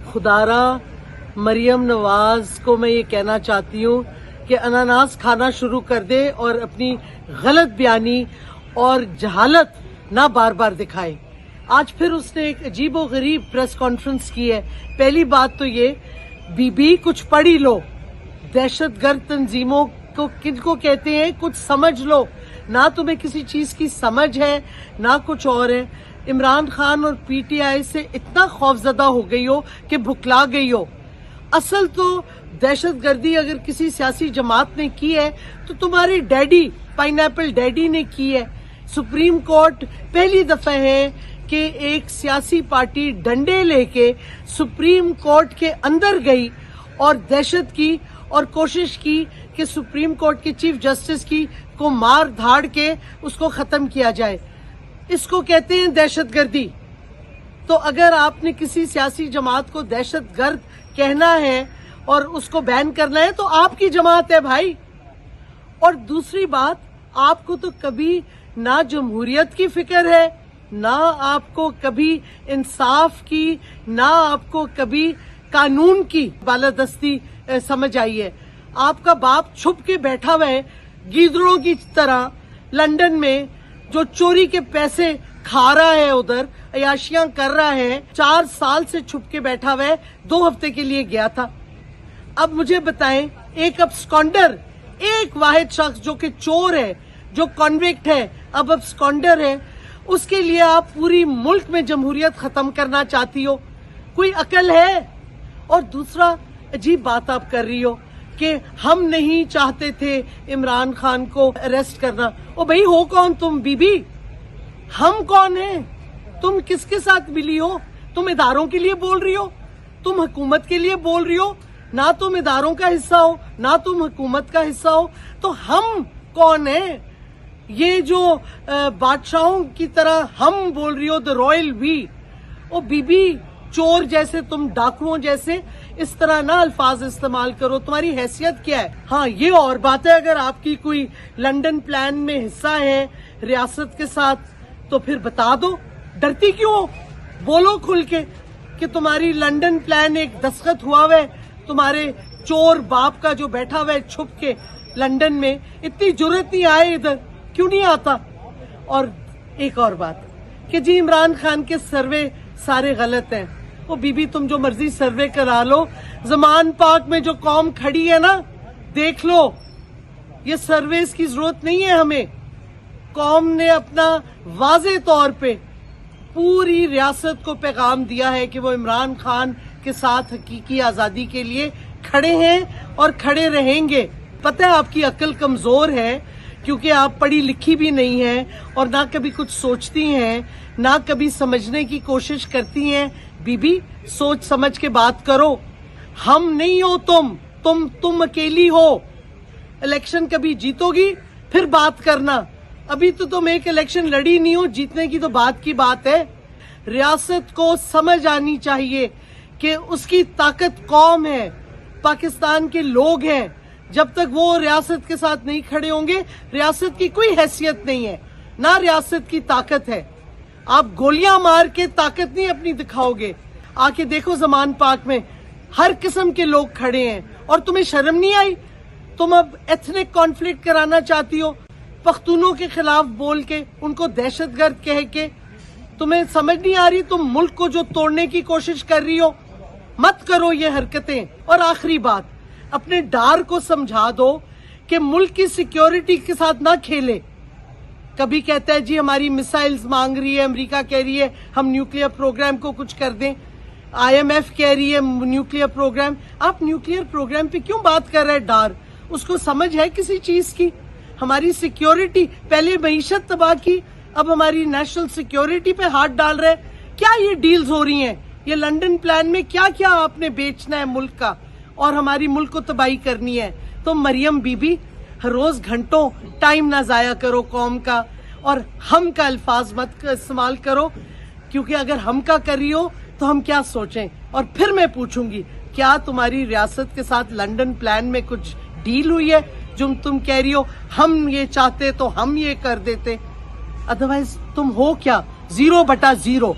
खुदारा मरियम नवाज को मैं ये कहना चाहती हूँ कि अनानास खाना शुरू कर दे और अपनी गलत बयानी और जहालत ना बार बार दिखाए। आज फिर उसने एक अजीबोगरीब प्रेस कॉन्फ्रेंस की है। पहली बात तो ये, बीबी कुछ पढ़ ही लो, दहशतगर्द तंजीमों को किनको कहते हैं कुछ समझ लो। ना तुम्हें किसी चीज की समझ है ना कुछ और है। इमरान खान और पीटीआई से इतना खौफजदा हो गई हो कि भुखला गई हो। असल तो दहशतगर्दी अगर किसी सियासी जमात ने की है तो तुम्हारे डैडी पाइनएप्पल डैडी ने की है। सुप्रीम कोर्ट पहली दफा है कि एक सियासी पार्टी डंडे लेके सुप्रीम कोर्ट के अंदर गई और दहशत की और कोशिश की कि सुप्रीम कोर्ट के चीफ जस्टिस की को मार धाड़ के उसको खत्म किया जाए। इसको कहते हैं दहशतगर्दी। तो अगर आपने किसी सियासी जमात को दहशतगर्द कहना है और उसको बैन करना है तो आपकी जमात है भाई। और दूसरी बात, आपको तो कभी ना जमहूरियत की फिक्र है, ना आपको कभी इंसाफ की, ना आपको कभी कानून की बालादस्ती समझ आई है। आपका बाप छुप के बैठा हुआ है गीदड़ों की तरह लंदन में, जो चोरी के पैसे खा रहा है, उधर अयाशियां कर रहा है। 4 साल से छुप के बैठा हुआ है, 2 हफ्ते के लिए गया था। अब मुझे बताएं, एक अब्सकॉन्डर, एक वाहिद शख्स जो कि चोर है, जो कॉन्विक्ट है, अब अब्सकॉन्डर है, उसके लिए आप पूरी मुल्क में जमहूरियत खत्म करना चाहती हो? कोई अकल है? और दूसरा अजीब बात आप कर रही हो कि हम नहीं चाहते थे इमरान खान को अरेस्ट करना। ओ भाई, हो कौन तुम बीबी? हम कौन हैं? तुम किसके साथ मिली हो? तुम इदारों के लिए बोल रही हो, तुम हुकूमत के लिए बोल रही हो। ना तुम इदारों का हिस्सा हो ना तुम हुकूमत का हिस्सा हो, तो हम कौन हैं? ये जो बादशाहों की तरह हम बोल रही हो, द रॉयल वी। ओ बीबी, चोर जैसे तुम, डाकुओं जैसे इस तरह ना अल्फाज इस्तेमाल करो। तुम्हारी हैसियत क्या है? हाँ, ये और बात है, अगर आपकी कोई लंदन प्लान में हिस्सा है रियासत के साथ तो फिर बता दो, डरती क्यों हो? बोलो खुल के कि तुम्हारी लंदन प्लान एक दस्तखत हुआ है तुम्हारे चोर बाप का जो बैठा हुआ है छुप के लंदन में। इतनी जुर्रत नहीं आए इधर, क्यों नहीं आता? और एक और बात कि जी इमरान खान के सर्वे सारे गलत हैं। वो बीबी, तुम जो मर्जी सर्वे करा लो, जमान पाक में जो कौम खड़ी है ना, देख लो, ये सर्वेस की जरूरत नहीं है हमें। कौम ने अपना वाज़े तौर पे पूरी रियासत को पैगाम दिया है कि वो इमरान खान के साथ हकीकी आजादी के लिए खड़े हैं और खड़े रहेंगे। पता है आपकी अक्ल कमजोर है क्योंकि आप पढ़ी लिखी भी नहीं हैं और ना कभी कुछ सोचती हैं, ना कभी समझने की कोशिश करती हैं। बीबी, सोच समझ के बात करो। हम नहीं हो तुम अकेली हो। इलेक्शन कभी जीतोगी फिर बात करना। अभी तो तुम एक इलेक्शन लड़ी नहीं हो, जीतने की तो बात की बात है। रियासत को समझ आनी चाहिए कि उसकी ताकत कौम है, पाकिस्तान के लोग हैं। जब तक वो रियासत के साथ नहीं खड़े होंगे, रियासत की कोई हैसियत नहीं है, ना रियासत की ताकत है। आप गोलियां मार के ताकत नहीं अपनी दिखाओगे। आके देखो, जमान पाक में हर किस्म के लोग खड़े हैं और तुम्हें शर्म नहीं आई? तुम अब एथनिक कॉन्फ्लिक्ट कराना चाहती हो, पख्तूनों के खिलाफ बोल के, उनको दहशतगर्द कह के। तुम्हें समझ नहीं आ रही? तुम मुल्क को जो तोड़ने की कोशिश कर रही हो, मत करो ये हरकतें। और आखिरी बात, अपने डार को समझा दो कि मुल्क की सिक्योरिटी के साथ ना खेले। कभी कहता है जी हमारी मिसाइल्स मांग रही है, अमेरिका कह रही है हम न्यूक्लियर प्रोग्राम को कुछ कर दें, IMF कह रही है न्यूक्लियर प्रोग्राम। आप न्यूक्लियर प्रोग्राम पे क्यों बात कर रहे हैं? डार उसको समझ है किसी चीज की? हमारी सिक्योरिटी, पहले मईशत तबाह की, अब हमारी नेशनल सिक्योरिटी पे हाथ डाल रहे हैं। क्या ये डील्स हो रही हैं? ये लंदन प्लान में क्या क्या आपने बेचना है मुल्क का और हमारी मुल्क को तबाही करनी है? तो मरियम बीबी, हर रोज घंटों टाइम ना जाया करो कौम का, और हम का अल्फाज मत इस्तेमाल करो, क्योंकि अगर हम का कर रही हो तो हम क्या सोचें। और फिर मैं पूछूंगी, क्या तुम्हारी रियासत के साथ लंदन प्लान में कुछ डील हुई है जो तुम कह रही हो हम ये चाहते तो हम ये कर देते? अदरवाइज तुम हो क्या? 0/0।